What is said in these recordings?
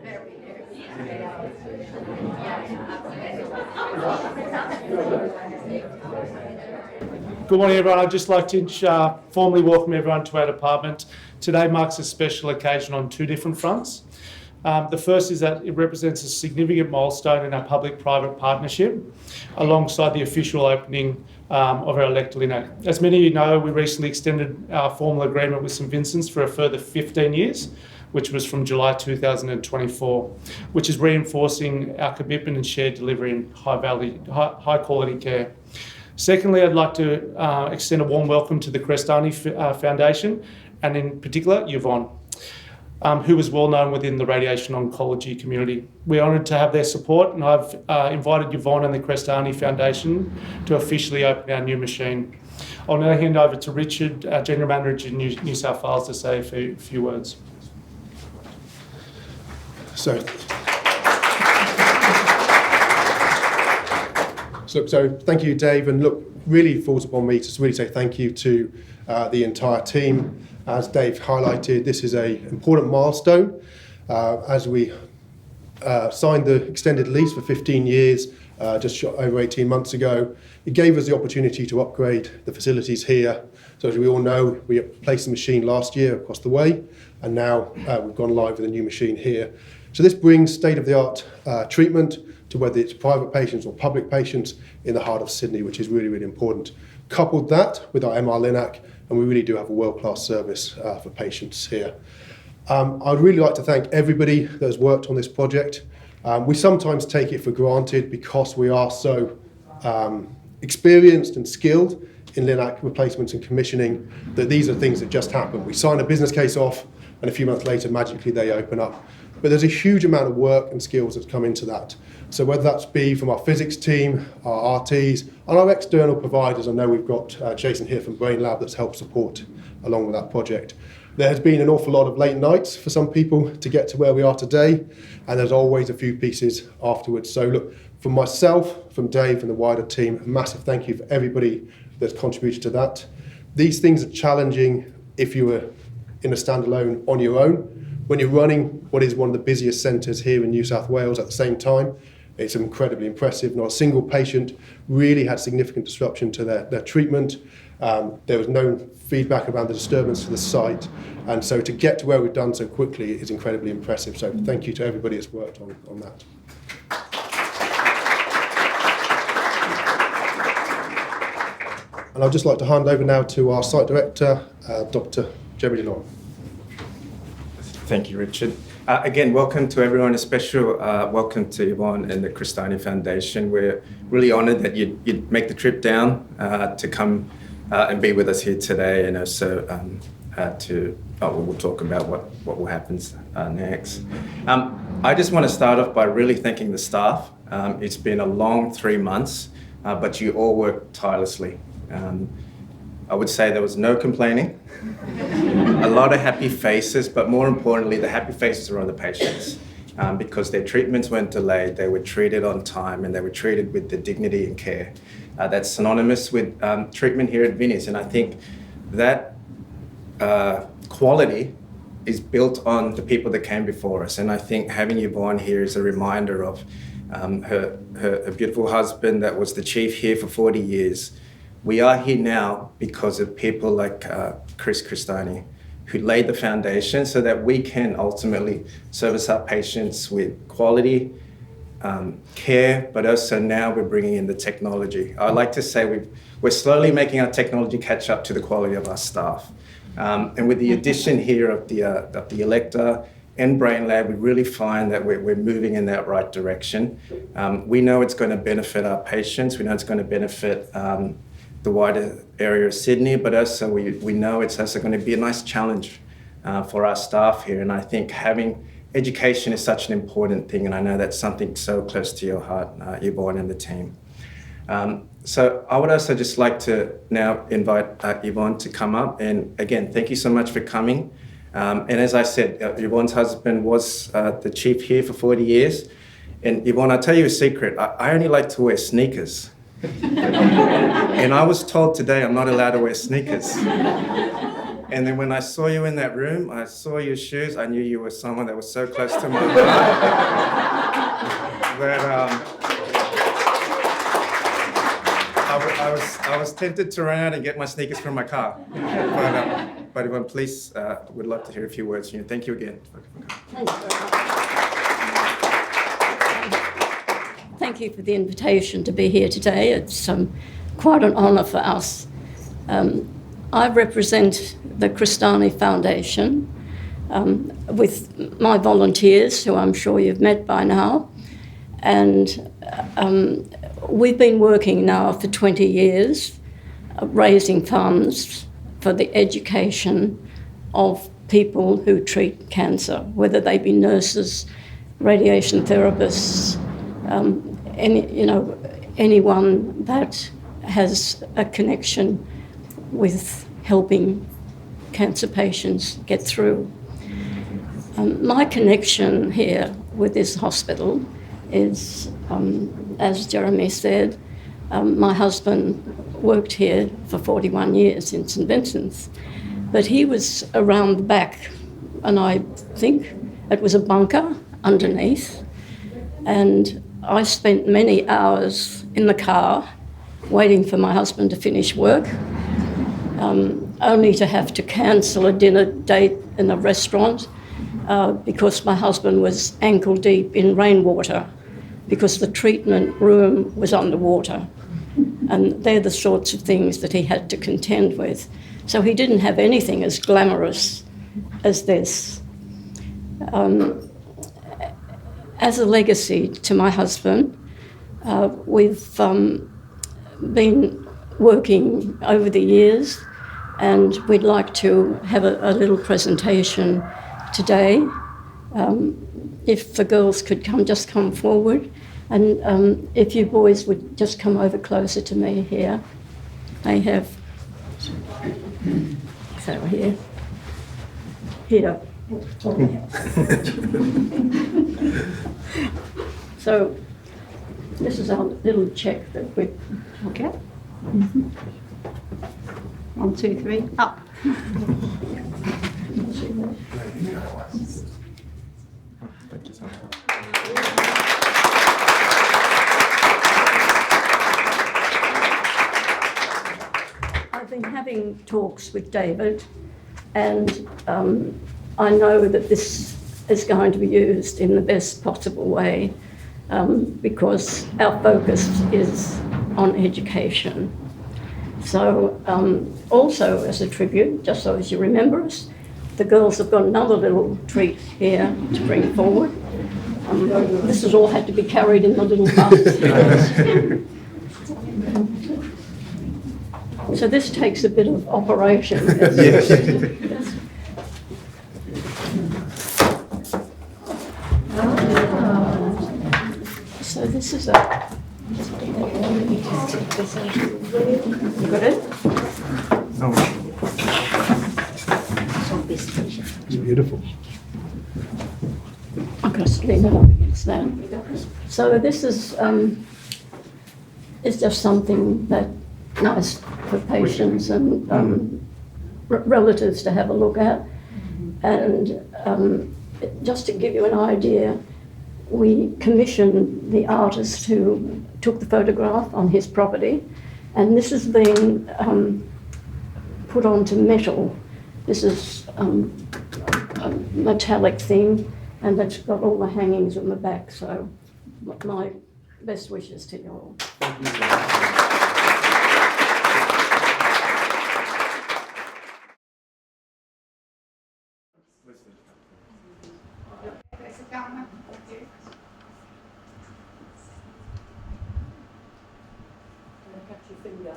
Good morning, everyone. I'd just like to formally welcome everyone to our department. Today marks a special occasion on two different fronts. The first is that it represents a significant milestone in our public-private partnership, alongside the official opening of our Elector Linac. As many of you know, we recently extended our formal agreement with St Vincents for a further 15 years, which was from July 2024, which is reinforcing our commitment and shared delivery in high quality care. Secondly, I'd like to extend a warm welcome to the Crestani Foundation, and in particular, Yvonne, who is well known within the radiation oncology community. We're honoured to have their support, and I've invited Yvonne and the Crestani Foundation to officially open our new machine. I'll now hand over to Richard, our General Manager in New South Wales, to say a few words. So thank you, Dave, and look, really falls upon me to really say thank you to the entire team. As Dave highlighted, this is an important milestone. As we signed the extended lease for 15 years, just over 18 months ago, it gave us the opportunity to upgrade the facilities here. So as we all know, we placed the machine last year across the way, and now we've gone live with a new machine here. So this brings state-of-the-art treatment to whether it's private patients or public patients in the heart of Sydney, which is really, really important. Coupled that with our MR Linac, and we really do have a world-class service for patients here. I'd really like to thank everybody that has worked on this project. We sometimes take it for granted because we are so experienced and skilled in Linac replacements and commissioning that these are things that just happen. We sign a business case off, and a few months later, magically they open up. But there's a huge amount of work and skills that's come into that. So whether that's be from our physics team, our RTs, and our external providers, I know we've got Jason here from Brain Lab that's helped support along with that project. There has been an awful lot of late nights for some people to get to where we are today, and there's always a few pieces afterwards. So look, from myself, from Dave and the wider team, a massive thank you for everybody that's contributed to that. These things are challenging if you were in a standalone on your own. When you're running what is one of the busiest centres here in New South Wales at the same time, it's incredibly impressive. Not a single patient really had significant disruption to their treatment. There was no feedback around the disturbance to the site. And so to get to where we've done so quickly is incredibly impressive. So thank you to everybody that's worked on that. And I'd just like to hand over now to our site director, Dr. Jeremy DeLong. Thank you, Richard. Again, welcome to everyone. A special welcome to Yvonne and the Crestani Foundation. We're really honoured that you'd make the trip down to come and be with us here today, and also we'll talk about what will happen next. I just want to start off by really thanking the staff. It's been a long 3 months, but you all worked tirelessly. I would say there was no complaining, a lot of happy faces, but more importantly, the happy faces are on the patients because their treatments weren't delayed, they were treated on time, and they were treated with the dignity and care that's synonymous with treatment here at Vinnie's. And I think that quality is built on the people that came before us. And I think having Yvonne here is a reminder of her beautiful husband that was the chief here for 40 years. We are here now because of people like Chris Crestani, who laid the foundation so that we can ultimately service our patients with quality care, but also now we're bringing in the technology. I like to say we're slowly making our technology catch up to the quality of our staff. And with the addition here of the Elector and Brain Lab, we really find that we're moving in that right direction. We know it's going to benefit our patients. We know it's going to benefit the wider area of Sydney, but also we know it's also going to be a nice challenge for our staff here. And I think having education is such an important thing, and I know that's something so close to your heart, Yvonne and the team. So I would also just like to now invite Yvonne to come up. And again, thank you so much for coming. And as I said, Yvonne's husband was the chief here for 40 years. And Yvonne, I'll tell you a secret. I only like to wear sneakers. And I was told today I'm not allowed to wear sneakers. And then when I saw you in that room, I saw your shoes, I knew you were someone that was so close to my heart that I was tempted to run out and get my sneakers from my car. But Yvonne, please, would love to hear a few words from you. Thank you again. Thanks very much. Thank you for the invitation to be here today. It's quite an honour for us. I represent the Crestani Foundation with my volunteers, who I'm sure you've met by now. And we've been working now for 20 years, raising funds for the education of people who treat cancer, whether they be nurses, radiation therapists, anyone that has a connection with helping cancer patients get through. My connection here with this hospital is, as Jeremy said, my husband worked here for 41 years in St Vincents, but he was around the back, and I think it was a bunker underneath, and I spent many hours in the car waiting for my husband to finish work, only to have to cancel a dinner date in a restaurant because my husband was ankle deep in rainwater because the treatment room was underwater. And they're the sorts of things that he had to contend with. So he didn't have anything as glamorous as this. As a legacy to my husband, we've been working over the years, and we'd like to have a little presentation today. If the girls could just come forward, and if you boys would just come over closer to me here. They have, so here. So this is our little check that we look at. 1, 2, 3, up. Thank you so much. I've been having talks with David, and I know that this is going to be used in the best possible way because our focus is on education. So also as a tribute, just so as you remember us, the girls have got another little treat here to bring forward. This has all had to be carried in the little bus. So this takes a bit of operation. So this is a... You got it? It's beautiful. I'm going to lean it up against that. So this is just something that nice for patients and relatives to have a look at. And just to give you an idea, we commissioned the artist who took the photograph on his property, and this has been put onto metal. This is a metallic thing, and it's got all the hangings on the back, so my best wishes to you all. Catch your finger.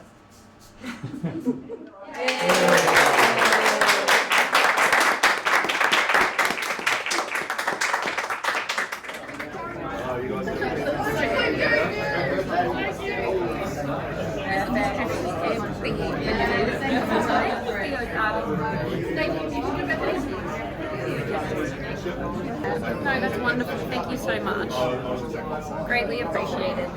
No, that's wonderful. Thank you so much. Greatly appreciated.